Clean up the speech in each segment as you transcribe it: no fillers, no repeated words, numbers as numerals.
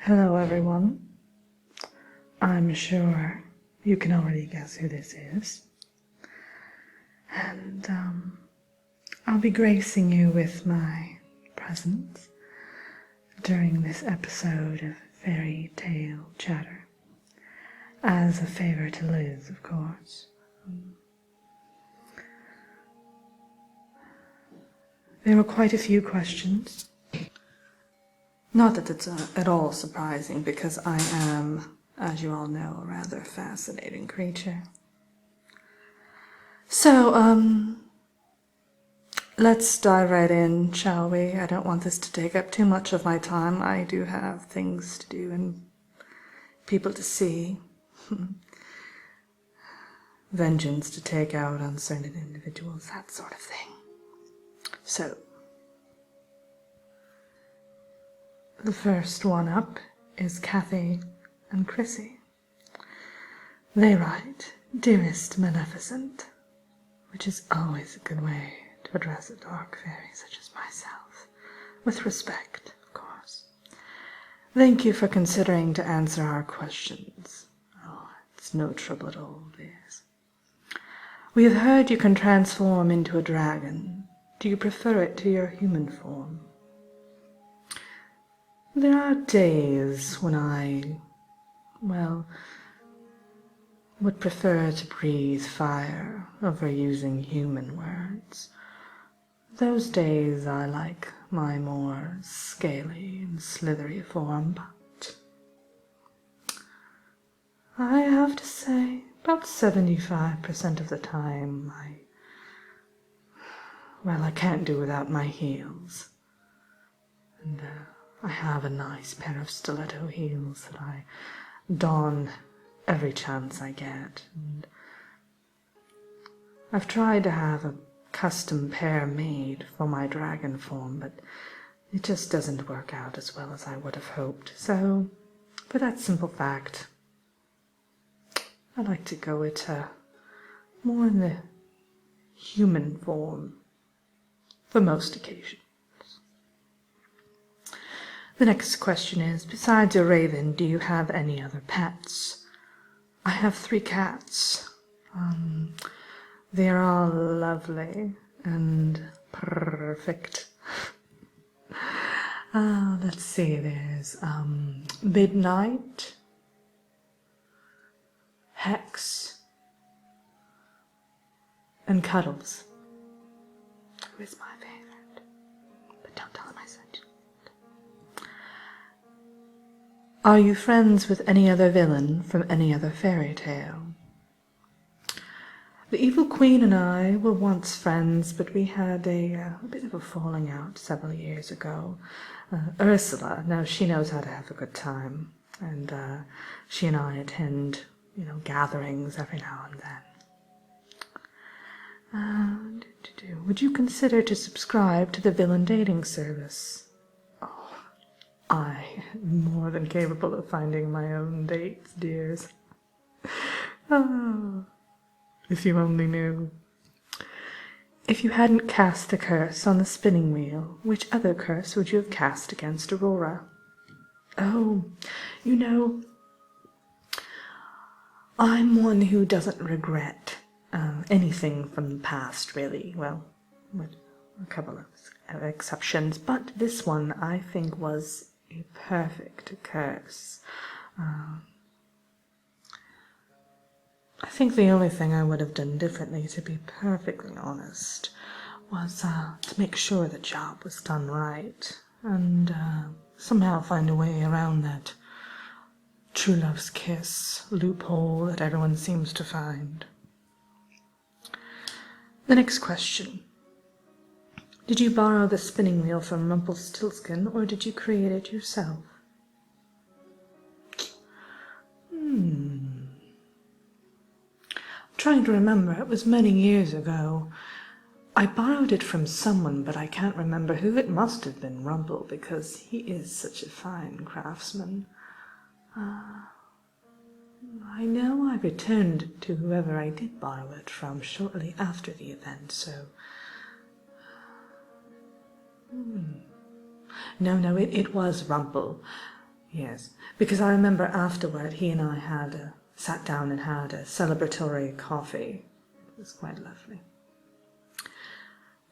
Hello everyone. I'm sure you can already guess who this is. And I'll be gracing you with my presence during this episode of Fairy Tale Chatter. As a favor to Liz, of course. There were quite a few questions. Not that it's at all surprising, because I am, as you all know, a rather fascinating creature. So, let's dive right in, shall we? I don't want this to take up too much of my time. I do have things to do and people to see. Vengeance to take out on certain individuals, that sort of thing. So, the first one up is Kathy and Chrissy. They write, "Dearest Maleficent," which is always a good way to address a dark fairy such as myself, with respect, of course. "Thank you for considering to answer our questions. Oh, it's no trouble at all, dears. We have heard you can transform into a dragon. Do you prefer it to your human form? There are days when I, would prefer to breathe fire over using human words. Those days I like my more scaly and slithery form, but I have to say, about 75% of the time I can't do without my heels. And I have a nice pair of stiletto heels that I don every chance I get. And I've tried to have a custom pair made for my dragon form, but it just doesn't work out as well as I would have hoped. So, for that simple fact, I like to go with more in the human form for most occasions. The next question is, besides a raven, do you have any other pets? I have 3 cats. They're all lovely and perfect. Let's see, there's Midnight, Hex, and Cuddles, who is my favorite, but don't tell him I sent you. Are you friends with any other villain from any other fairy tale? The Evil Queen and I were once friends, but we had a bit of a falling out several years ago. Ursula, now she knows how to have a good time, and she and I attend, gatherings every now and then. Would you consider to subscribe to the villain dating service? I am more than capable of finding my own dates, dears. If you only knew. If you hadn't cast a curse on the spinning wheel, which other curse would you have cast against Aurora? Oh, I'm one who doesn't regret anything from the past, really. Well, with a couple of exceptions, but this one I think was a perfect curse. I think the only thing I would have done differently, to be perfectly honest, was to make sure the job was done right, and somehow find a way around that true love's kiss loophole that everyone seems to find. The next question. Did you borrow the spinning wheel from Rumpelstiltskin, or did you create it yourself? I'm trying to remember. It was many years ago. I borrowed it from someone, but I can't remember who. It must have been Rumple, because he is such a fine craftsman. I know I returned to whoever I did borrow it from shortly after the event, so... No, it was Rumple. Yes, because I remember afterward he and I had sat down and had a celebratory coffee. It was quite lovely.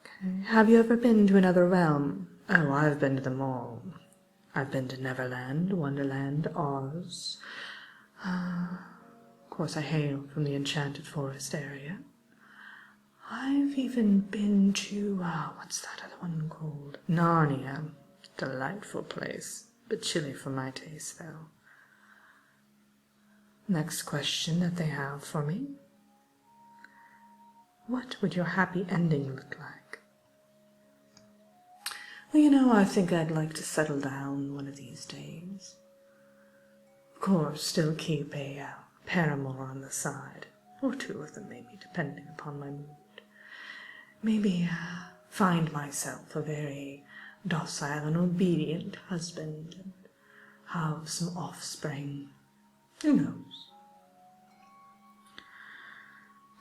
Okay. Have you ever been to another realm? Oh, I've been to them all. I've been to Neverland, Wonderland, Oz. Of course, I hail from the Enchanted Forest area. I've even been to, what's that other one called? Narnia. Delightful place, but chilly for my taste, though. Next question that they have for me. What would your happy ending look like? Well, I think I'd like to settle down one of these days. Of course, still keep a paramour on the side, or two of them maybe, depending upon my mood. Maybe find myself a very docile and obedient husband and have some offspring. Who knows?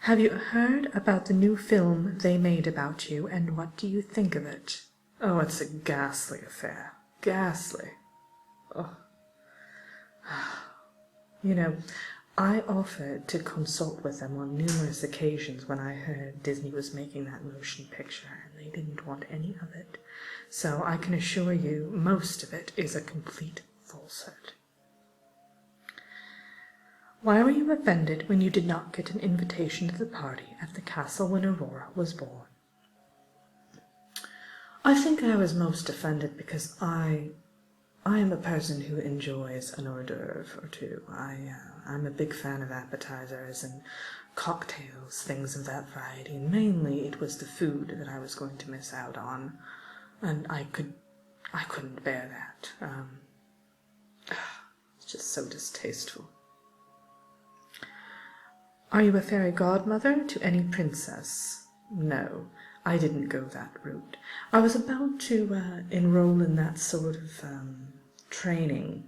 Have you heard about the new film they made about you, and what do you think of it? Oh, it's a ghastly affair. Ghastly. Oh. I offered to consult with them on numerous occasions when I heard Disney was making that motion picture, and they didn't want any of it. So I can assure you most of it is a complete falsehood. Why were you offended when you did not get an invitation to the party at the castle when Aurora was born? I think I was most offended because I am a person who enjoys an hors d'oeuvre or two. I'm a big fan of appetizers and cocktails, things of that variety, and mainly it was the food that I was going to miss out on, and I couldn't bear that. It's just so distasteful. Are you a fairy godmother to any princess? No, I didn't go that route. I was about to enroll in that sort of training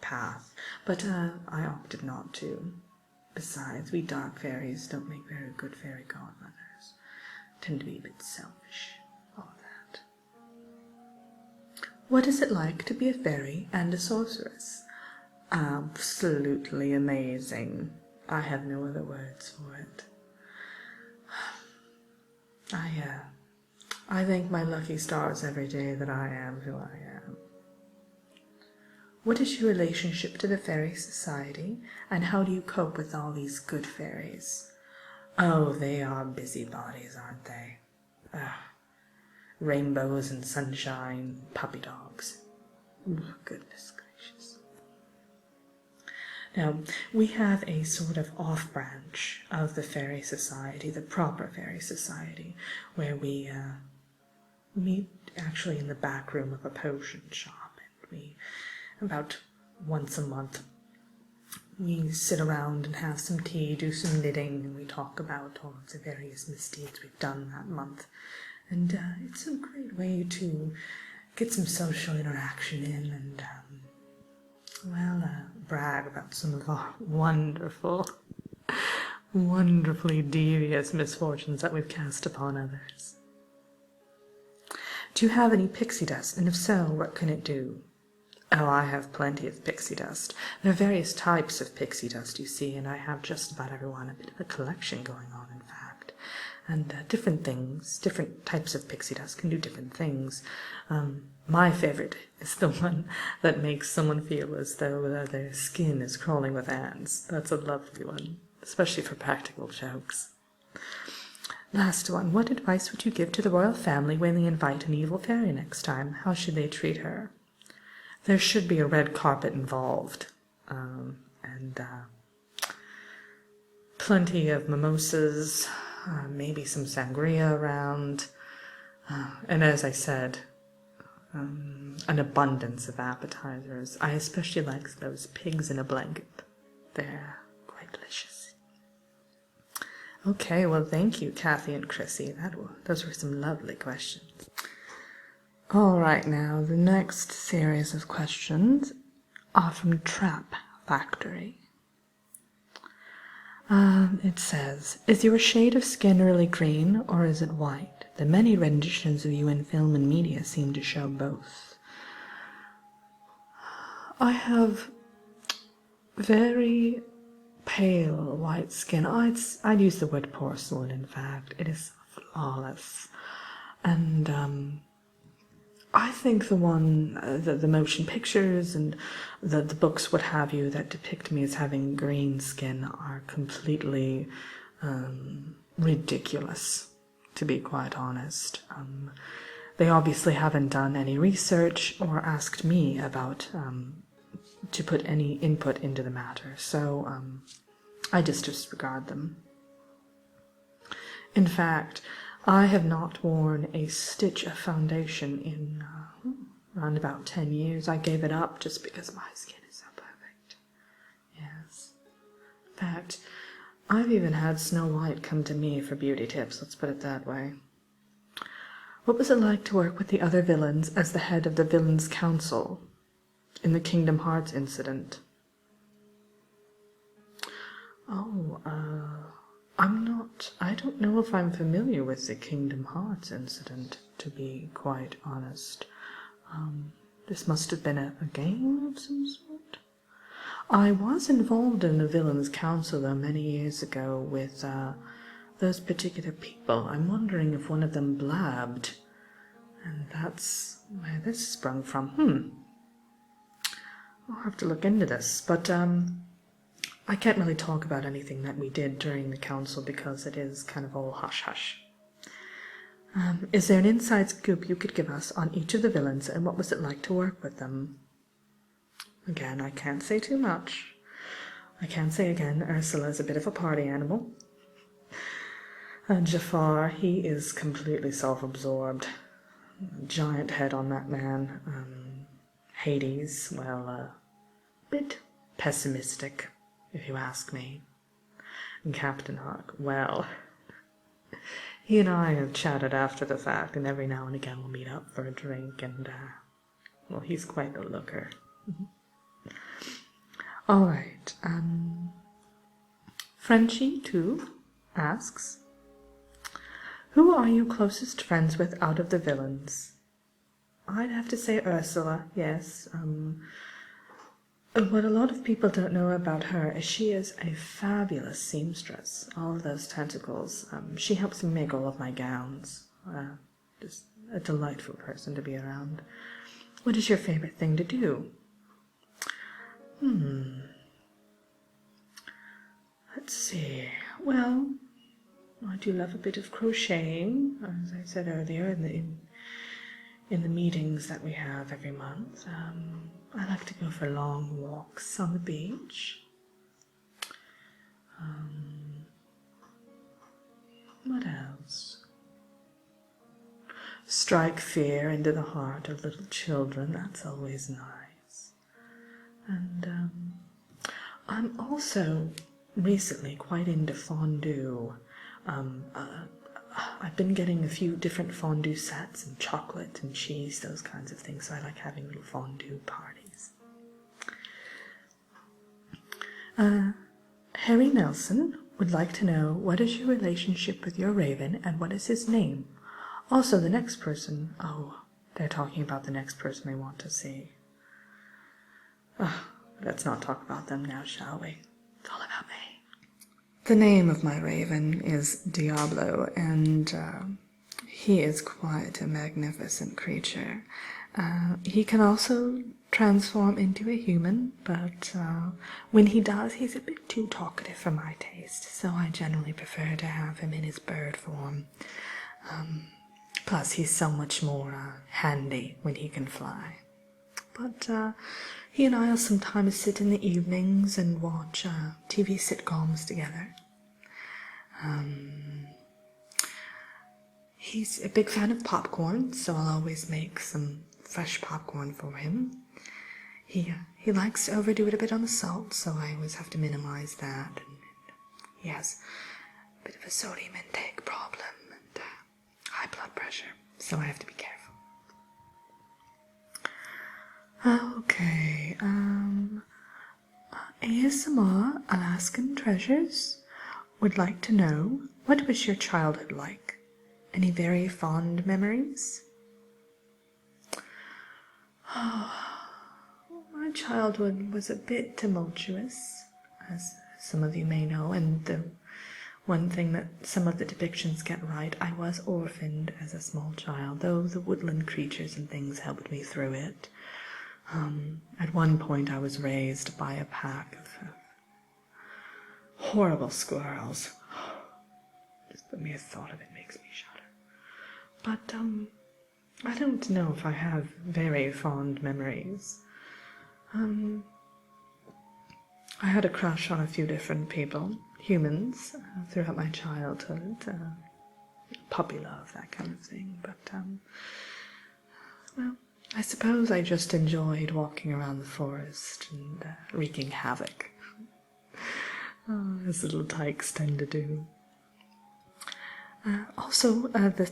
path, but I opted not to. Besides, we dark fairies don't make very good fairy godmothers. Tend to be a bit selfish, all that. What is it like to be a fairy and a sorceress? Absolutely amazing. I have no other words for it. I thank my lucky stars every day that I am who I am. What is your relationship to the Fairy Society, and how do you cope with all these good fairies? Oh, they are busybodies, aren't they? Rainbows and sunshine, puppy dogs. Ooh, goodness gracious. Now, we have a sort of off-branch of the Fairy Society, the proper Fairy Society, where we meet actually in the back room of a potion shop, and we, about once a month, we sit around and have some tea, do some knitting, and we talk about all of the various misdeeds we've done that month. And it's a great way to get some social interaction in and, brag about some of our wonderfully devious misfortunes that we've cast upon others. Do you have any pixie dust, and if so, what can it do? Oh, I have plenty of pixie dust. There are various types of pixie dust, you see, and I have just about everyone, a bit of a collection going on, in fact. And different types of pixie dust can do different things. My favorite is the one that makes someone feel as though their skin is crawling with ants. That's a lovely one, especially for practical jokes. Last one. What advice would you give to the royal family when they invite an evil fairy next time? How should they treat her? There should be a red carpet involved, and plenty of mimosas, maybe some sangria around, and as I said, an abundance of appetizers. I especially like those pigs in a blanket. They're quite delicious. Okay, well, thank you, Kathy and Chrissy. Those were some lovely questions. All right, now, the next series of questions are from Trap Factory. It says, is your shade of skin really green, or is it white? The many renditions of you in film and media seem to show both. I have very pale white skin. I'd use the word porcelain, in fact. It is flawless. And I think the motion pictures and the books, what have you, that depict me as having green skin are completely ridiculous, to be quite honest. They obviously haven't done any research or asked me about to put any input into the matter, so I just disregard them. In fact, I have not worn a stitch of foundation in around about 10 years. I gave it up just because my skin is so perfect. Yes. In fact, I've even had Snow White come to me for beauty tips, let's put it that way. What was it like to work with the other villains as the head of the Villains Council in the Kingdom Hearts incident? Oh, I don't know if I'm familiar with the Kingdom Hearts incident, to be quite honest. This must have been a game of some sort. I was involved in the Villains Council, though, many years ago with those particular people. I'm wondering if one of them blabbed, and that's where this sprung from. I'll have to look into this, but I can't really talk about anything that we did during the council because it is kind of all hush-hush. Is there an inside scoop you could give us on each of the villains, and what was it like to work with them? Again, I can't say too much. I can say again, Ursula's a bit of a party animal. And Jafar, he is completely self-absorbed. Giant head on that man. Hades, well, a bit pessimistic, if you ask me. And Captain Hook, well, he and I have chatted after the fact, and every now and again we'll meet up for a drink, and, well, he's quite the looker. All right, Frenchie, too, asks, who are you closest friends with out of the villains? I'd have to say Ursula, yes. What a lot of people don't know about her is she is a fabulous seamstress. All of those tentacles. She helps me make all of my gowns. Just a delightful person to be around. What is your favorite thing to do? Let's see. Well, I do love a bit of crocheting, as I said earlier, in the meetings that we have every month. I like to go for long walks on the beach. What else? Strike fear into the heart of little children. That's always nice. And I'm also recently quite into fondue. I've been getting a few different fondue sets and chocolate and cheese, those kinds of things, so I like having little fondue parties. Harry Nelson would like to know, what is your relationship with your raven and what is his name? Also, the next person, they're talking about the next person they want to see. Let's not talk about them now, shall we? It's all about me. The name of my raven is Diablo, and he is quite a magnificent creature. He can also transform into a human, but when he does, he's a bit too talkative for my taste, so I generally prefer to have him in his bird form. Plus, he's so much more handy when he can fly. But he and I will sometimes sit in the evenings and watch TV sitcoms together. He's a big fan of popcorn, so I'll always make some fresh popcorn for him. He likes to overdo it a bit on the salt, so I always have to minimize that. And he has a bit of a sodium intake problem and high blood pressure, so I have to be careful. Okay, ASMR Alaskan Treasures would like to know, what was your childhood like? Any very fond memories? My my childhood was a bit tumultuous, as some of you may know, and the one thing that some of the depictions get right, I was orphaned as a small child, though the woodland creatures and things helped me through it. At one point I was raised by a pack of horrible squirrels. Just the mere thought of it makes me shudder. But, I don't know if I have very fond memories. I had a crush on a few different people, humans, throughout my childhood. Puppy love, that kind of thing. But, well, I suppose I just enjoyed walking around the forest and wreaking havoc, as little tykes tend to do. Also, the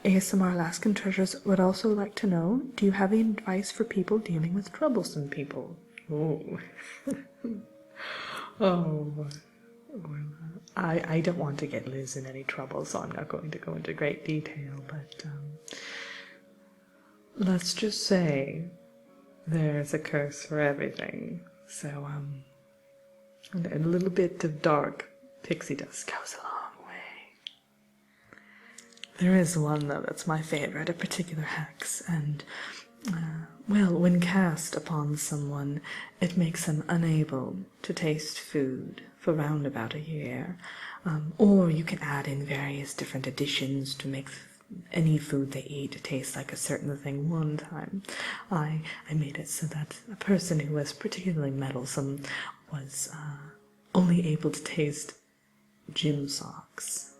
ASMR Alaskan Treasures would also like to know, do you have any advice for people dealing with troublesome people? Oh. Oh. Well, I don't want to get Liz in any trouble, so I'm not going to go into great detail, but let's just say there's a curse for everything. So, a little bit of dark pixie dust goes a long way. There is one, though, that's my favorite, a particular hex, and, well, when cast upon someone, it makes them unable to taste food for round about a year. Or you can add in various different additions to make any food they eat taste like a certain thing. One time I made it so that a person who was particularly meddlesome was only able to taste gym socks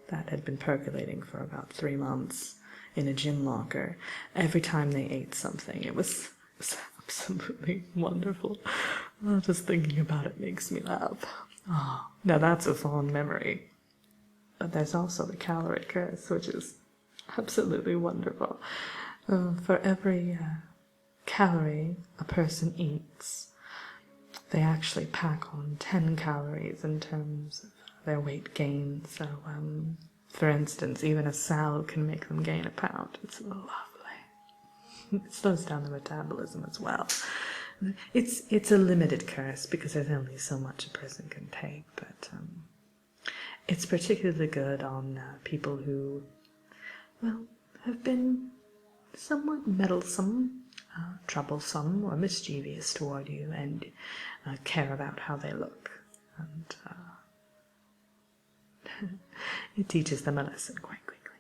that had been percolating for about 3 months in a gym locker every time they ate something. It was absolutely wonderful. Just thinking about it makes me laugh. Oh, now that's a fond memory. But there's also the calorie curse, which is absolutely wonderful. For every calorie a person eats, they actually pack on 10 calories in terms of their weight gain. So, for instance, even a salad can make them gain a pound. It's lovely. It slows down the metabolism as well. It's a limited curse because there's only so much a person can take, but it's particularly good on people who, well, have been somewhat meddlesome, troublesome, or mischievous toward you, and care about how they look. And it teaches them a lesson quite quickly.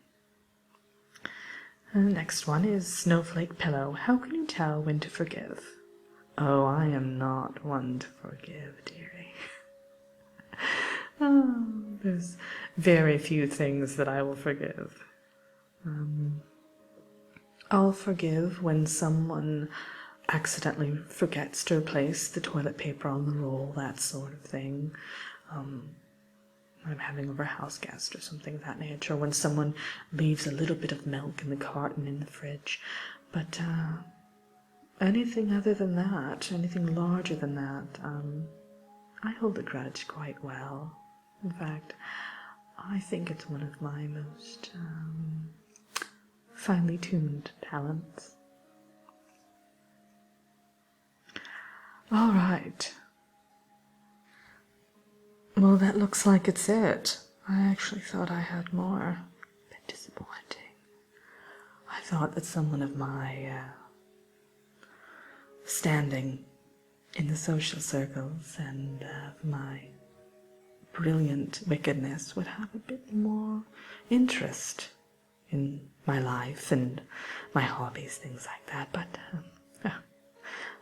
And the next one is Snowflake Pillow. How can you tell when to forgive? Oh, I am not one to forgive, dearie. Oh, there's very few things that I will forgive. I'll forgive when someone accidentally forgets to replace the toilet paper on the roll, that sort of thing. I'm having over a house guest or something of that nature, when someone leaves a little bit of milk in the carton in the fridge. But anything other than that, anything larger than that, I hold a grudge quite well. In fact, I think it's one of my most finely tuned talents. All right. Well, that looks like it's it. I actually thought I had more. A bit disappointing. I thought that someone of my standing in the social circles and my brilliant wickedness would have a bit more interest in my life and my hobbies, things like that, but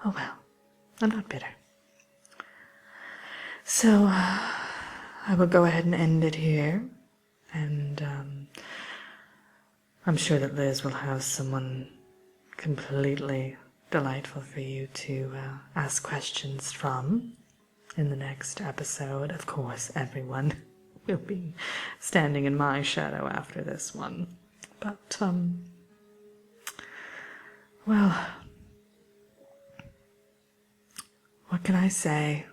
oh well, I'm not bitter. So I will go ahead and end it here, and I'm sure that Liz will have someone completely delightful for you to ask questions from in the next episode. Of course, everyone will be standing in my shadow after this one. But, well, what can I say?